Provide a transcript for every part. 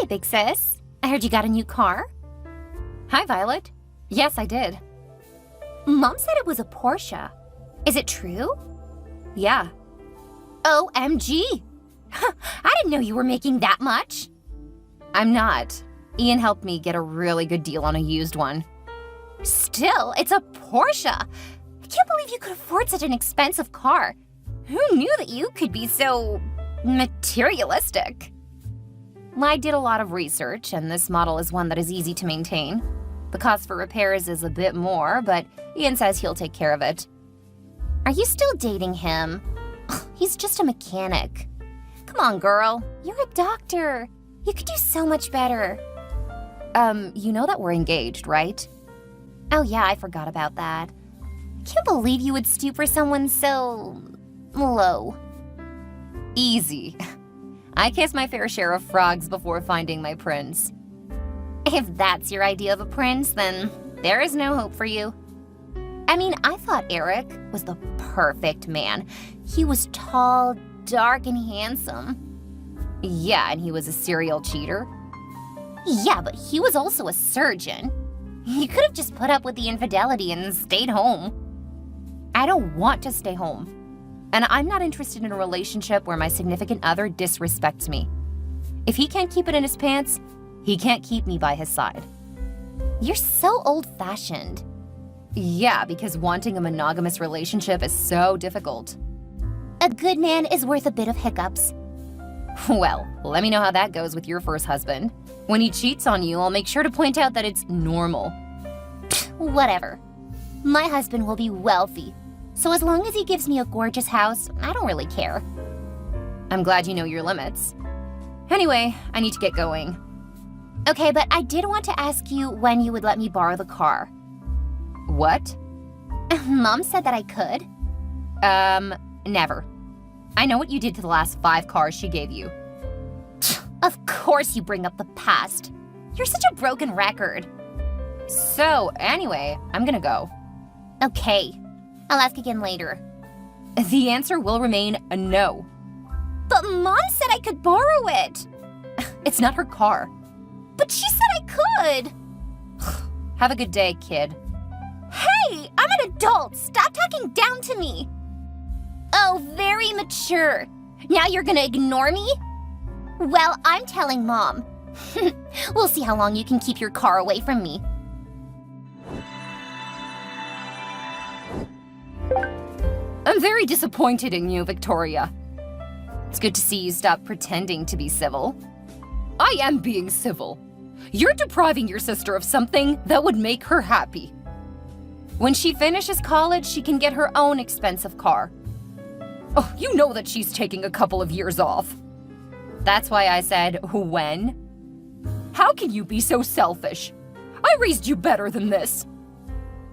Hey, big sis. I heard you got a new car. Hi, Violet. Yes, I did. Mom said it was a Porsche. Is it true? Yeah. OMG! I didn't know you were making that much. I'm not. Ian helped me get a really good deal on a used one. Still, it's a Porsche. I can't believe you could afford such an expensive car. Who knew that you could be so materialistic? I did a lot of research, and this model is one that is easy to maintain. The cost for repairs is a bit more, but Ian says he'll take care of it. Are you still dating him? He's just a mechanic. Come on, girl. You're a doctor. You could do so much better. You know that we're engaged, right? Oh yeah, I forgot about that. I can't believe you would stoop for someone so low. Easy. I kiss my fair share of frogs before finding my prince. If that's your idea of a prince, then there is no hope for you. I mean, I thought Eric was the perfect man. He was tall, dark, and handsome. Yeah, and he was a serial cheater. Yeah, but he was also a surgeon. He could have just put up with the infidelity and stayed home. I don't want to stay home. And I'm not interested in a relationship where my significant other disrespects me. If he can't keep it in his pants, he can't keep me by his side. You're so old-fashioned. Yeah, because wanting a monogamous relationship is so difficult. A good man is worth a bit of hiccups. Well, let me know how that goes with your first husband. When he cheats on you, I'll make sure to point out that it's normal. Whatever. My husband will be wealthy. So as long as he gives me a gorgeous house, I don't really care. I'm glad you know your limits. Anyway, I need to get going. Okay, but I did want to ask you when you would let me borrow the car. What? Mom said that I could. Never. I know what you did to the last 5 cars she gave you. Of course you bring up the past. You're such a broken record. So, anyway, I'm gonna go. Okay. I'll ask again later. The answer will remain a no. But Mom said I could borrow it. It's not her car. But she said I could. Have a good day, kid. Hey, I'm an adult. Stop talking down to me. Oh, very mature. Now you're gonna ignore me? Well, I'm telling Mom. We'll see how long you can keep your car away from me. I'm very disappointed in you, Victoria. It's good to see you stop pretending to be civil. I am being civil. You're depriving your sister of something that would make her happy. When she finishes college, she can get her own expensive car. Oh, you know that she's taking a couple of years off. That's why I said, when? How can you be so selfish? I raised you better than this.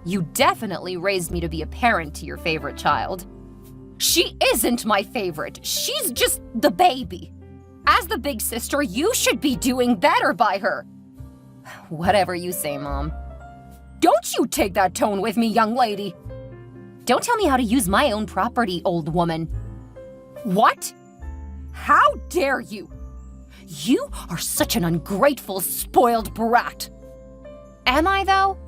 You definitely raised me to be a parent to your favorite child. She isn't my favorite. She's just the baby. As the big sister, you should be doing better by her. Whatever you say, Mom. Don't you take that tone with me, young lady. Don't tell me how to use my own property, old woman. What? How dare you? You are such an ungrateful, spoiled brat. Am I, though?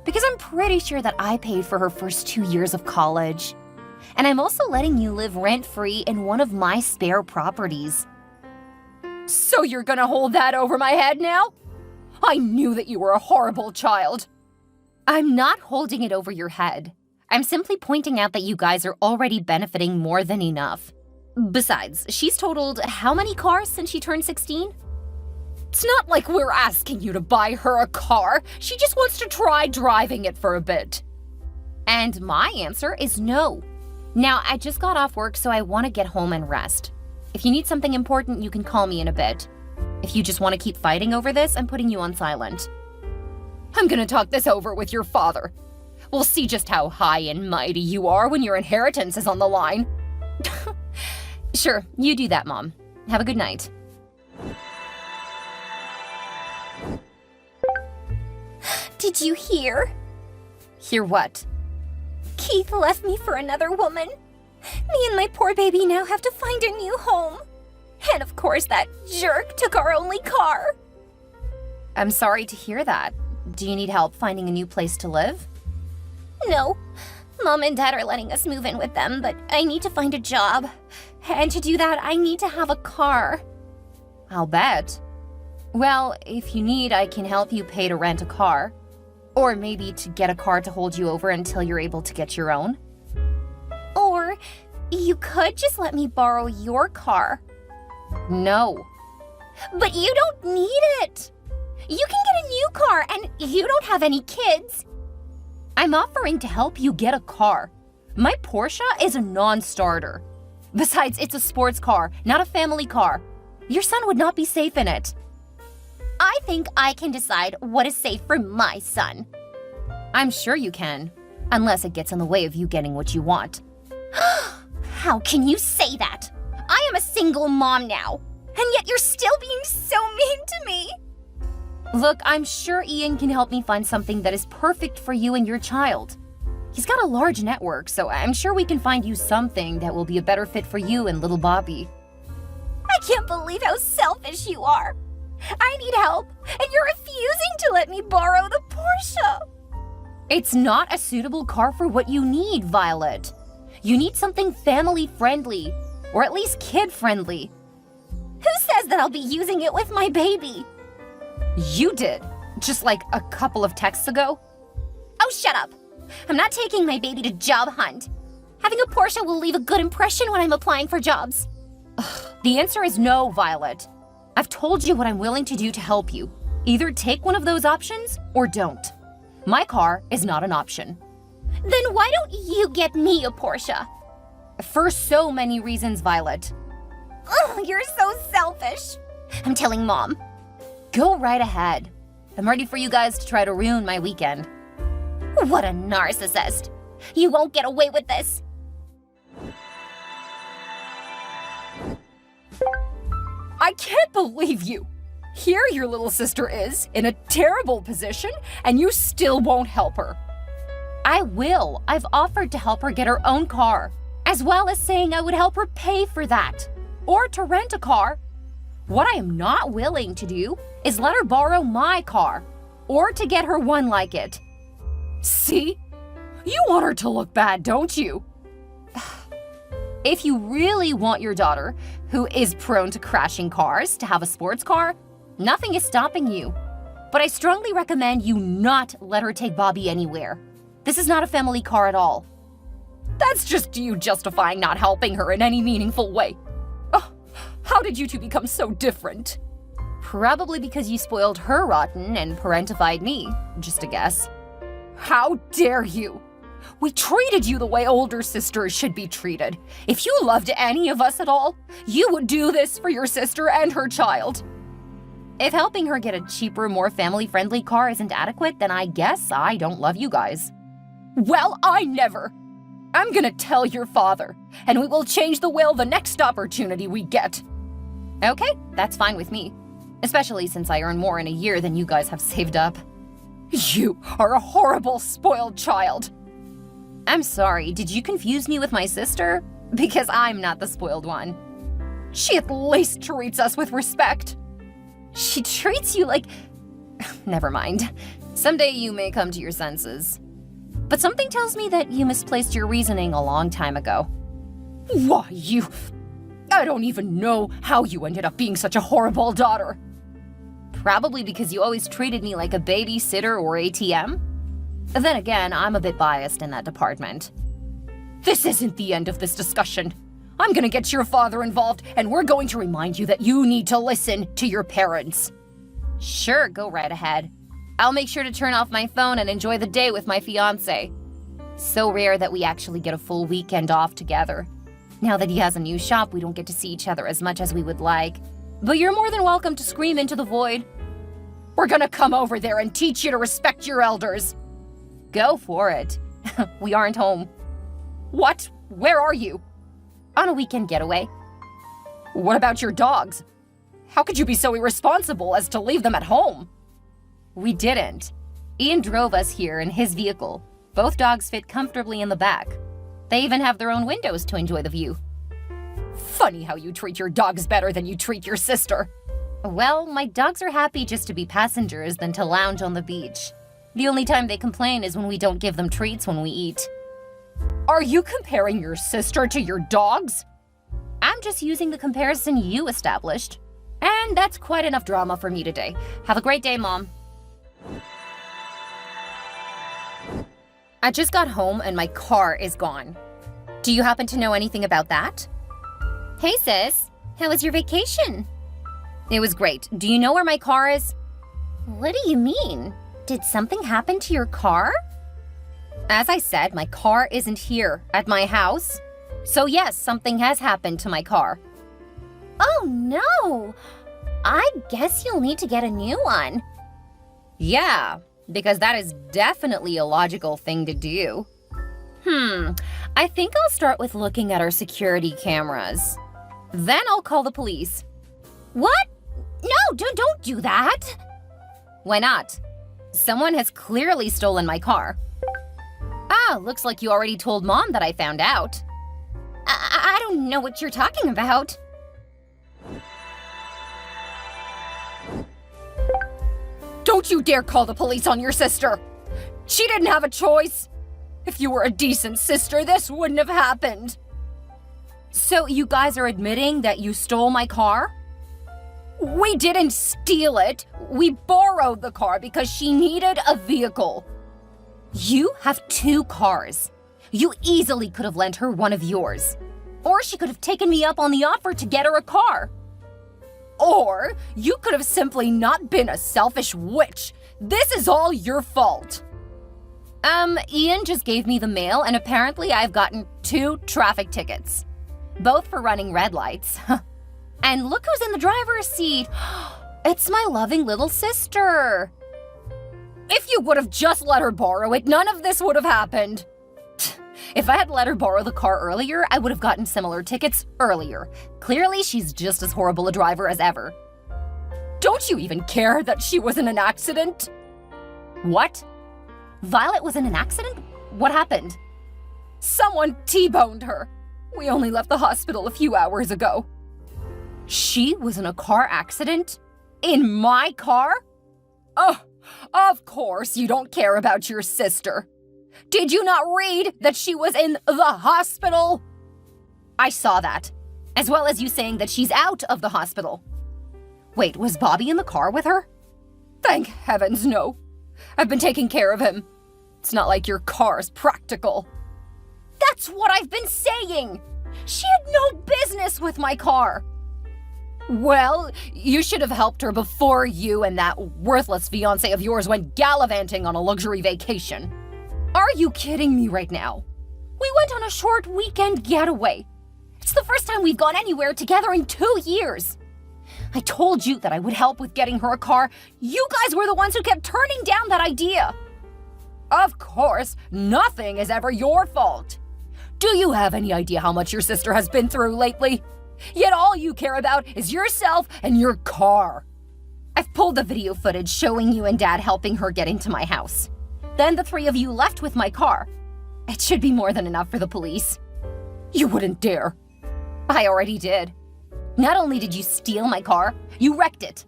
Because I'm pretty sure that I paid for her first 2 years of college. And I'm also letting you live rent-free in one of my spare properties. So you're gonna hold that over my head now? I knew that you were a horrible child. I'm not holding it over your head. I'm simply pointing out that you guys are already benefiting more than enough. Besides, she's totaled how many cars since she turned 16? It's not like we're asking you to buy her a car. She just wants to try driving it for a bit. And my answer is no. Now, I just got off work, so I want to get home and rest. If you need something important, you can call me in a bit. If you just want to keep fighting over this, I'm putting you on silent. I'm gonna talk this over with your father. We'll see just how high and mighty you are when your inheritance is on the line. Sure, you do that, Mom. Have a good night. Did you hear? Hear what? Keith left me for another woman. Me and my poor baby now have to find a new home. And of course that jerk took our only car. I'm sorry to hear that. Do you need help finding a new place to live? No. Mom and Dad are letting us move in with them, but I need to find a job. And to do that, I need to have a car. I'll bet. Well, if you need, I can help you pay to rent a car. Or maybe to get a car to hold you over until you're able to get your own. Or you could just let me borrow your car. No. But you don't need it. You can get a new car, and you don't have any kids. I'm offering to help you get a car. My Porsche is a non-starter. Besides, it's a sports car, not a family car. Your son would not be safe in it. I think I can decide what is safe for my son. I'm sure you can, unless it gets in the way of you getting what you want. How can you say that? I am a single mom now, and yet you're still being so mean to me. Look, I'm sure Ian can help me find something that is perfect for you and your child. He's got a large network, so I'm sure we can find you something that will be a better fit for you and little Bobby. I can't believe how selfish you are. I need help, and you're refusing to let me borrow the Porsche. It's not a suitable car for what you need, Violet. You need something family-friendly, or at least kid-friendly. Who says that I'll be using it with my baby? You did, just like a couple of texts ago. Oh, shut up. I'm not taking my baby to job hunt. Having a Porsche will leave a good impression when I'm applying for jobs. The answer is no, Violet. I've told you what I'm willing to do to help you. Either take one of those options or don't. My car is not an option. Then why don't you get me a Porsche? For so many reasons, Violet. Ugh, you're so selfish. I'm telling Mom. Go right ahead. I'm ready for you guys to try to ruin my weekend. What a narcissist. You won't get away with this. I can't believe you. Here your little sister is, in a terrible position, and you still won't help her. I will. I've offered to help her get her own car, as well as saying I would help her pay for that, or to rent a car. What I am not willing to do is let her borrow my car, or to get her one like it. See? You want her to look bad, don't you? If you really want your daughter, who is prone to crashing cars, to have a sports car, nothing is stopping you. But I strongly recommend you not let her take Bobby anywhere. This is not a family car at all. That's just you justifying not helping her in any meaningful way. Oh, how did you two become so different? Probably because you spoiled her rotten and parentified me, just a guess. How dare you? We treated you the way older sisters should be treated. If you loved any of us at all, you would do this for your sister and her child. If helping her get a cheaper, more family-friendly car isn't adequate, then I guess I don't love you guys. Well, I never. I'm gonna tell your father, and we will change the will the next opportunity we get. Okay, that's fine with me. Especially since I earn more in a year than you guys have saved up. You are a horrible, spoiled child. I'm sorry, did you confuse me with my sister? Because I'm not the spoiled one. She at least treats us with respect. She treats you like... Never mind. Someday you may come to your senses. But something tells me that you misplaced your reasoning a long time ago. Why, you... I don't even know how you ended up being such a horrible daughter. Probably because you always treated me like a babysitter or ATM. Then again, I'm a bit biased in that department. This isn't the end of this discussion. I'm gonna get your father involved, and we're going to remind you that you need to listen to your parents. Sure, go right ahead. I'll make sure to turn off my phone and enjoy the day with my fiancé. So rare that we actually get a full weekend off together. Now that he has a new shop, we don't get to see each other as much as we would like. But you're more than welcome to scream into the void. We're gonna come over there and teach you to respect your elders. Go for it. We aren't home. What? Where are you? On a weekend getaway. What about your dogs? How could you be so irresponsible as to leave them at home? We didn't. Ian drove us here in his vehicle. Both dogs fit comfortably in the back. They even have their own windows to enjoy the view. Funny how you treat your dogs better than you treat your sister. Well, my dogs are happy just to be passengers than to lounge on the beach. The only time they complain is when we don't give them treats when we eat. Are you comparing your sister to your dogs? I'm just using the comparison you established. And that's quite enough drama for me today. Have a great day, Mom. I just got home and my car is gone. Do you happen to know anything about that? Hey sis, how was your vacation? It was great. Do you know where my car is? What do you mean? Did something happen to your car? As I said, my car isn't here at my house. So yes, something has happened to my car. Oh no! I guess you'll need to get a new one. Yeah, because that is definitely a logical thing to do. I think I'll start with looking at our security cameras. Then I'll call the police. What? No, don't do that! Why not? Someone has clearly stolen my car. Ah, looks like you already told Mom that I found out. I don't know what you're talking about. Don't you dare call the police on your sister! She didn't have a choice! If you were a decent sister, this wouldn't have happened. So you guys are admitting that you stole my car? We didn't steal it. We borrowed the car because she needed a vehicle. You have 2 cars. You easily could have lent her one of yours. Or she could have taken me up on the offer to get her a car. Or you could have simply not been a selfish witch. This is all your fault. Ian just gave me the mail and apparently I've gotten 2 traffic tickets. Both for running red lights. And look who's in the driver's seat. It's my loving little sister. If you would have just let her borrow it, none of this would have happened. If I had let her borrow the car earlier, I would have gotten similar tickets earlier. Clearly, she's just as horrible a driver as ever. Don't you even care that she was in an accident? What? Violet was in an accident? What happened? Someone T-boned her. We only left the hospital a few hours ago. She was in a car accident? In my car? Oh, of course you don't care about your sister. Did you not read that she was in the hospital? I saw that, as well as you saying that she's out of the hospital. Wait, was Bobby in the car with her? Thank heavens, no. I've been taking care of him. It's not like your car's practical. That's what I've been saying! She had no business with my car. Well, you should have helped her before you and that worthless fiancé of yours went gallivanting on a luxury vacation. Are you kidding me right now? We went on a short weekend getaway. It's the first time we've gone anywhere together in 2 years. I told you that I would help with getting her a car. You guys were the ones who kept turning down that idea. Of course, nothing is ever your fault. Do you have any idea how much your sister has been through lately? Yet all you care about is yourself and your car. I've pulled the video footage showing you and Dad helping her get into my house. Then the 3 of you left with my car. It should be more than enough for the police. You wouldn't dare. I already did. Not only did you steal my car, you wrecked it.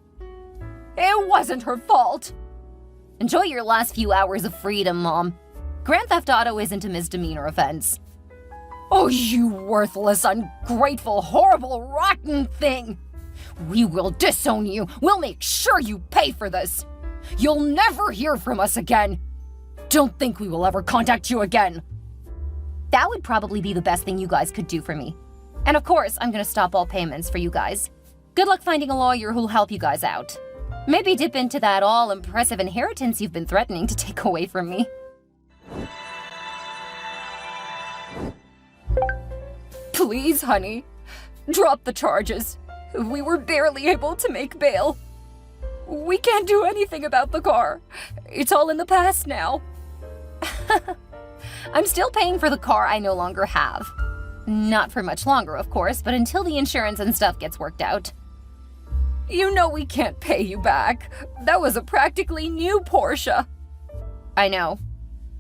It wasn't her fault. Enjoy your last few hours of freedom, Mom. Grand Theft Auto isn't a misdemeanor offense. Oh, you worthless, ungrateful, horrible, rotten thing! We will disown you. We'll make sure you pay for this. You'll never hear from us again. Don't think we will ever contact you again. That would probably be the best thing you guys could do for me. And of course, I'm gonna stop all payments for you guys. Good luck finding a lawyer who'll help you guys out. Maybe dip into that all-impressive inheritance you've been threatening to take away from me. Please, honey, drop the charges. We were barely able to make bail. We can't do anything about the car. It's all in the past now. I'm still paying for the car I no longer have. Not for much longer, of course, but until the insurance and stuff gets worked out. You know we can't pay you back. That was a practically new Porsche. I know.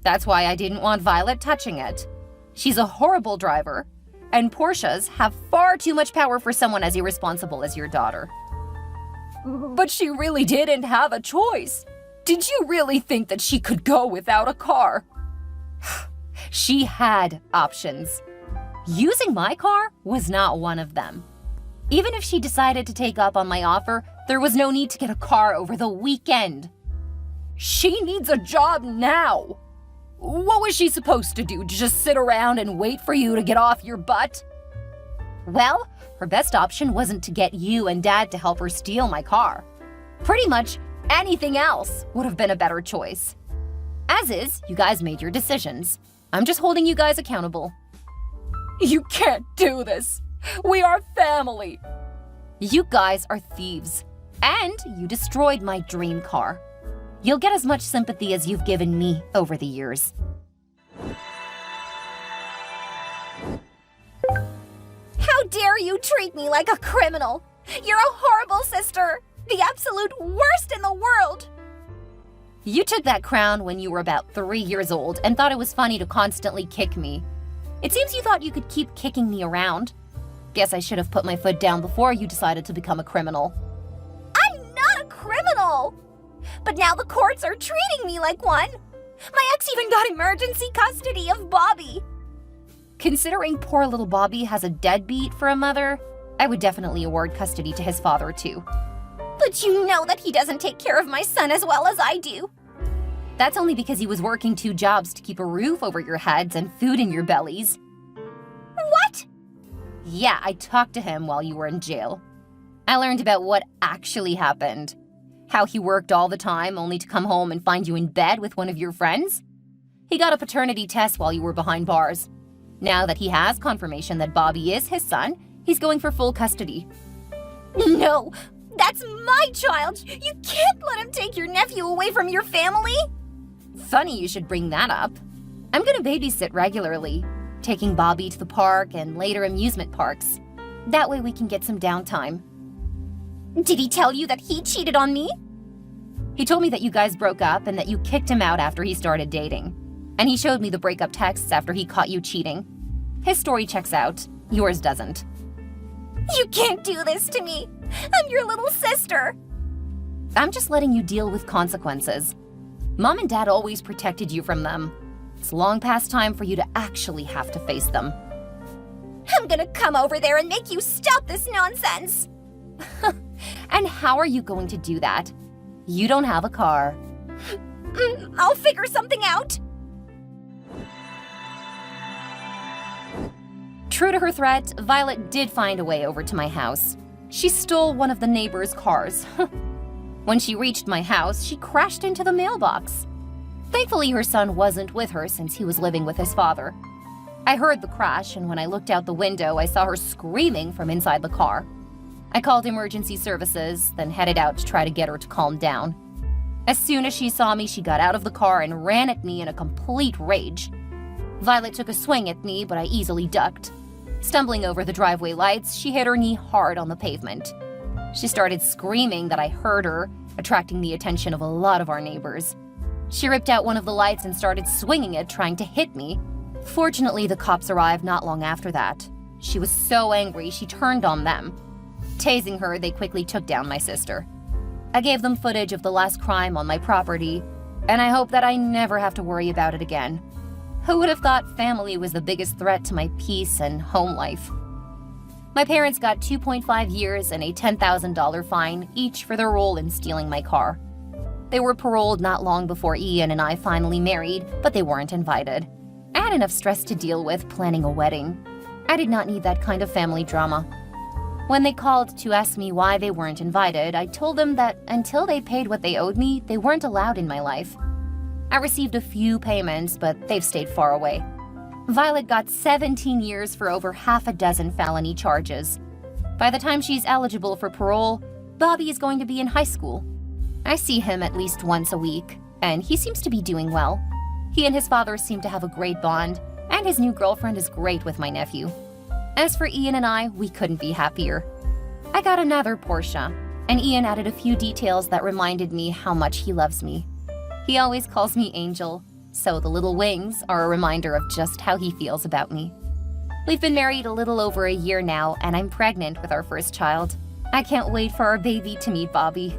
That's why I didn't want Violet touching it. She's a horrible driver, and Porsches have far too much power for someone as irresponsible as your daughter. But she really didn't have a choice. Did you really think that she could go without a car? She had options. Using my car was not one of them. Even if she decided to take up on my offer, there was no need to get a car over the weekend. She needs a job now. What was she supposed to do? Just sit around and wait for you to get off your butt? Well, her best option wasn't to get you and Dad to help her steal my car. Pretty much anything else would have been a better choice. As is, you guys made your decisions. I'm just holding you guys accountable. You can't do this. We are family. You guys are thieves. And you destroyed my dream car. You'll get as much sympathy as you've given me over the years. How dare you treat me like a criminal? You're a horrible sister. The absolute worst in the world. You took that crown when you were about 3 years old and thought it was funny to constantly kick me. It seems you thought you could keep kicking me around. Guess I should have put my foot down before you decided to become a criminal. I'm not a criminal! But now the courts are treating me like one. My ex even got emergency custody of Bobby. Considering poor little Bobby has a deadbeat for a mother, I would definitely award custody to his father too. But you know that he doesn't take care of my son as well as I do. That's only because he was working 2 jobs to keep a roof over your heads and food in your bellies. What? Yeah, I talked to him while you were in jail. I learned about what actually happened. How he worked all the time only to come home and find you in bed with one of your friends. He got a paternity test while you were behind bars. Now that he has confirmation that Bobby is his son, he's going for full custody. No, that's my child. You can't let him take your nephew away from your family. Funny you should bring that up. I'm gonna babysit regularly, taking Bobby to the park and later amusement parks. That way we can get some downtime. Did he tell you that he cheated on me? He told me that you guys broke up and that you kicked him out after he started dating. And he showed me the breakup texts after he caught you cheating. His story checks out, yours doesn't. You can't do this to me. I'm your little sister. I'm just letting you deal with consequences. Mom and Dad always protected you from them. It's long past time for you to actually have to face them. I'm gonna come over there and make you stop this nonsense. And how are you going to do that? You don't have a car. I'll figure something out. True to her threat, Violet did find a way over to my house. She stole one of the neighbor's cars. When she reached my house, she crashed into the mailbox. Thankfully, her son wasn't with her since he was living with his father. I heard the crash, and when I looked out the window, I saw her screaming from inside the car. I called emergency services, then headed out to try to get her to calm down. As soon as she saw me, she got out of the car and ran at me in a complete rage. Violet took a swing at me, but I easily ducked. Stumbling over the driveway lights, she hit her knee hard on the pavement. She started screaming that I heard her, attracting the attention of a lot of our neighbors. She ripped out one of the lights and started swinging it, trying to hit me. Fortunately, the cops arrived not long after that. She was so angry, she turned on them. Tasing her, they quickly took down my sister. I gave them footage of the last crime on my property, and I hope that I never have to worry about it again. Who would have thought family was the biggest threat to my peace and home life? My parents got 2.5 years and a $10,000 fine, each for their role in stealing my car. They were paroled not long before Ian and I finally married, but they weren't invited. I had enough stress to deal with planning a wedding. I did not need that kind of family drama. When they called to ask me why they weren't invited, I told them that until they paid what they owed me, they weren't allowed in my life. I received a few payments, but they've stayed far away. Violet got 17 years for over half a dozen felony charges. By the time she's eligible for parole, Bobby is going to be in high school. I see him at least once a week, and he seems to be doing well. He and his father seem to have a great bond, and his new girlfriend is great with my nephew. As for Ian and I, we couldn't be happier. I got another Porsche, and Ian added a few details that reminded me how much he loves me. He always calls me Angel, so the little wings are a reminder of just how he feels about me. We've been married a little over a year now, and I'm pregnant with our first child. I can't wait for our baby to meet Bobby.